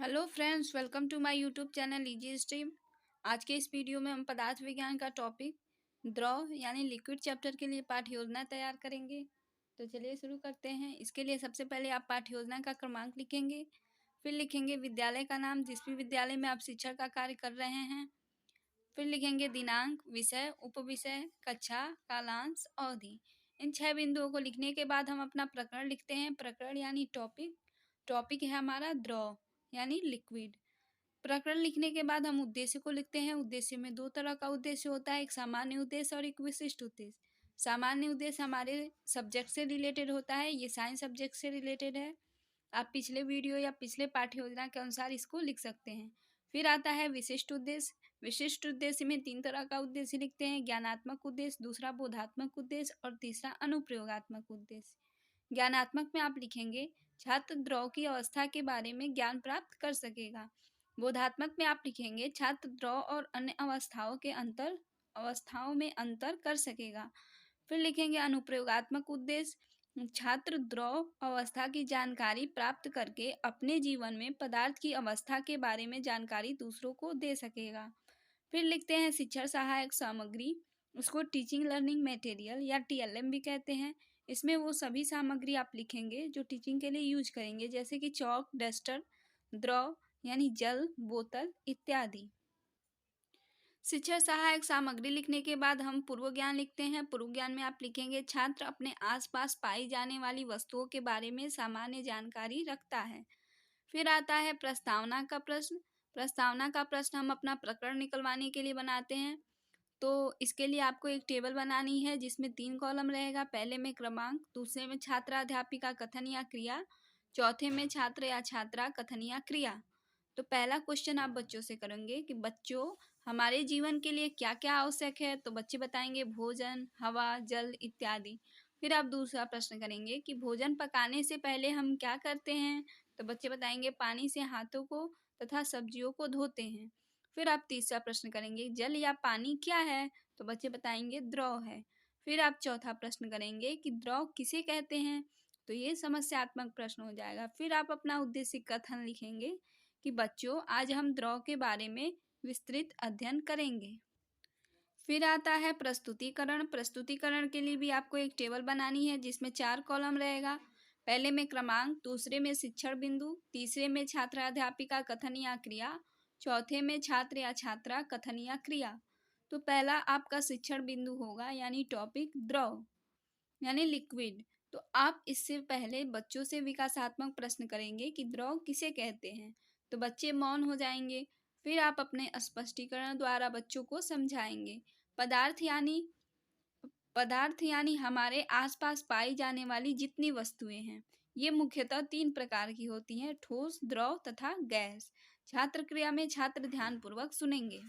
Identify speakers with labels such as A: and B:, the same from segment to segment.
A: Hello friends, welcome to my YouTube channel easy stream. आज के इस वीडियो में हम पदार्थ विज्ञान का टॉपिक द्रव यानी लिक्विड चैप्टर के लिए पाठ्य योजना तैयार करेंगे। तो चलिए शुरू करते हैं। इसके लिए सबसे पहले आप पाठ्य योजना का क्रमांक लिखेंगे, फिर लिखेंगे विद्यालय का नाम, जिस भी विद्यालय में आप शिक्षक का कार्य कर रहे हैं, फिर लिखेंगे दिनांक, विषय, उपविषय, कक्षा, कालांश, अवधि। इन 6 बिंदुओं को लिखने के बाद हम अपना प्रकरण लिखते हैं। प्रकरण यानी टॉपिक। टॉपिक है हमारा द्रव यानी लिक्विड। प्रकरण लिखने के बाद हम उद्देश्य को लिखते हैं। उद्देश्य में 2 तरह का उद्देश्य होता है, एक सामान्य उद्देश्य और एक विशिष्ट उद्देश्य। सामान्य उद्देश्य हमारे सब्जेक्ट से रिलेटेड होता है, ये साइंस सब्जेक्ट से रिलेटेड है। आप पिछले वीडियो या पिछले पाठ्य योजना के अनुसार इसको लिख सकते हैं। फिर आता है विशिष्ट उद्देश्य। विशिष्ट उद्देश्य में 3 तरह का उद्देश्य लिखते हैं, ज्ञानात्मक उद्देश्य, दूसरा बोधात्मक उद्देश्य और तीसरा अनुप्रयोगात्मक उद्देश्य। ज्ञानात्मक में आप लिखेंगे छात्र द्रव की अवस्था के बारे में ज्ञान प्राप्त कर सकेगा। बोधात्मक में आप लिखेंगे छात्र द्रव और अन्य अवस्थाओं में अंतर कर सकेगा। फिर लिखेंगे अनुप्रयोगात्मक उद्देश्य, छात्र द्रव अवस्था की जानकारी प्राप्त करके अपने जीवन में पदार्थ की अवस्था के बारे में जानकारी दूसरों को दे सकेगा। फिर लिखते हैं शिक्षण सहायक सामग्री, उसको टीचिंग लर्निंग मटेरियल या टीएलएम भी कहते हैं। इसमें वो सभी सामग्री आप लिखेंगे जो टीचिंग के लिए यूज करेंगे, जैसे कि चौक, डस्टर, द्रव यानी जल, बोतल इत्यादि। शिक्षण सहायक सामग्री लिखने के बाद हम पूर्व ज्ञान लिखते हैं। पूर्व ज्ञान में आप लिखेंगे छात्र अपने आसपास पाई जाने वाली वस्तुओं के बारे में सामान्य जानकारी रखता है। फिर आता है प्रस्तावना का प्रश्न। प्रस्तावना का प्रश्न हम अपना प्रकरण निकलवाने के लिए बनाते हैं। तो इसके लिए आपको एक टेबल बनानी है जिसमें 3 कॉलम रहेगा। पहले में क्रमांक, दूसरे में छात्र-अध्यापिका कथन या क्रिया, चौथे में छात्र या छात्रा कथन या क्रिया। तो पहला क्वेश्चन आप बच्चों से करेंगे कि बच्चों, हमारे जीवन के लिए क्या क्या आवश्यक है? तो बच्चे बताएंगे भोजन, हवा, जल इत्यादि। फिर आप दूसरा प्रश्न करेंगे कि भोजन पकाने से पहले हम क्या करते हैं? तो बच्चे बताएंगे पानी से हाथों को तथा सब्जियों को धोते हैं। फिर आप तीसरा प्रश्न करेंगे जल या पानी क्या है? तो बच्चे बताएंगे द्रव है। फिर आप चौथा प्रश्न करेंगे कि द्रव किसे कहते हैं? तो ये समस्यात्मक प्रश्न हो जाएगा। फिर आप अपना उद्देश्य कथन लिखेंगे कि बच्चों, आज हम द्रव के बारे में विस्तृत अध्ययन करेंगे। फिर आता है प्रस्तुतिकरण। प्रस्तुतिकरण के लिए भी आपको एक टेबल बनानी है जिसमें 4 कॉलम रहेगा। पहले में क्रमांक, दूसरे में शिक्षण बिंदु, तीसरे में छात्र अध्यापिका कथन या क्रिया, चौथे में छात्र या छात्रा कथन या क्रिया। तो पहला आपका शिक्षण बिंदु होगा यानी टॉपिक द्रव यानी लिक्विड। तो आप इससे पहले बच्चों से विकासात्मक प्रश्न करेंगे कि द्रव किसे कहते हैं। तो बच्चे मौन हो जाएंगे। फिर आप अपने स्पष्टीकरण द्वारा बच्चों को समझाएंगे। पदार्थ यानी हमारे आसपास पाई जाने वाली जितनी वस्तुएं हैं, ये मुख्यतः 3 प्रकार की होती हैं, ठोस, द्रव तथा गैस। छात्र क्रिया में छात्र ध्यानपूर्वक सुनेंगे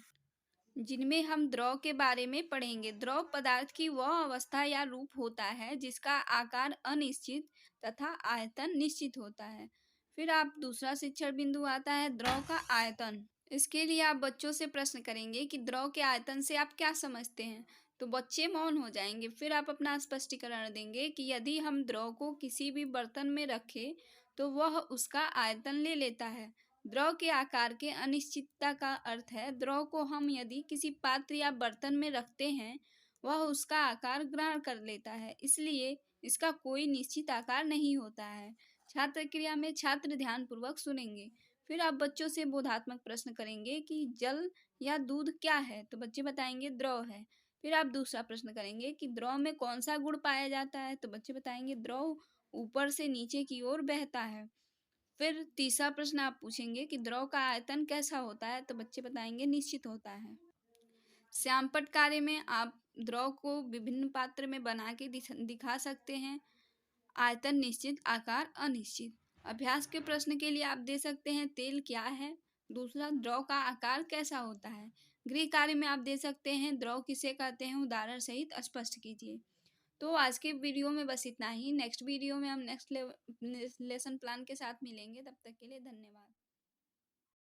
A: जिनमें हम द्रव के बारे में पढ़ेंगे। द्रव पदार्थ की वह अवस्था या रूप होता है जिसका आकार अनिश्चित तथा आयतन निश्चित होता है। फिर आप दूसरा शिक्षण बिंदु आता है द्रव का आयतन। इसके लिए आप बच्चों से प्रश्न करेंगे कि द्रव के आयतन से आप क्या समझते हैं। तो बच्चे मौन हो जाएंगे। फिर आप अपना स्पष्टीकरण देंगे कि यदि हम द्रव को किसी भी बर्तन में रखें तो वह उसका आयतन ले लेता है। द्रव के आकार के अनिश्चितता का अर्थ है द्रव को हम यदि किसी पात्र या बर्तन में रखते हैं वह उसका आकार ग्रहण कर लेता है, इसलिए इसका कोई निश्चित आकार नहीं होता है। छात्र क्रिया में छात्र ध्यानपूर्वक सुनेंगे। फिर आप बच्चों से बोधात्मक प्रश्न करेंगे कि जल या दूध क्या है? तो बच्चे बताएंगे द्रव है। फिर आप दूसरा प्रश्न करेंगे कि द्रव में कौन सा गुण पाया जाता है? तो बच्चे बताएंगे द्रव ऊपर से नीचे की ओर बहता है। फिर तीसरा प्रश्न आप पूछेंगे कि द्रव का आयतन कैसा होता है? तो बच्चे बताएंगे निश्चित होता है। श्यामपट्ट कार्य में आप द्रव को विभिन्न पात्र में बना के दिखा सकते हैं। आयतन निश्चित, आकार अनिश्चित। अभ्यास के प्रश्न के लिए आप दे सकते हैं तेल क्या है? दूसरा, द्रव का आकार कैसा होता है? गृह कार्य में आप दे सकते हैं द्रव किसे कहते हैं, उदाहरण सहित स्पष्ट कीजिए। तो आज के वीडियो में बस इतना ही। नेक्स्ट वीडियो में हम नेक्स्ट लेसन प्लान के साथ मिलेंगे। तब तक के लिए धन्यवाद।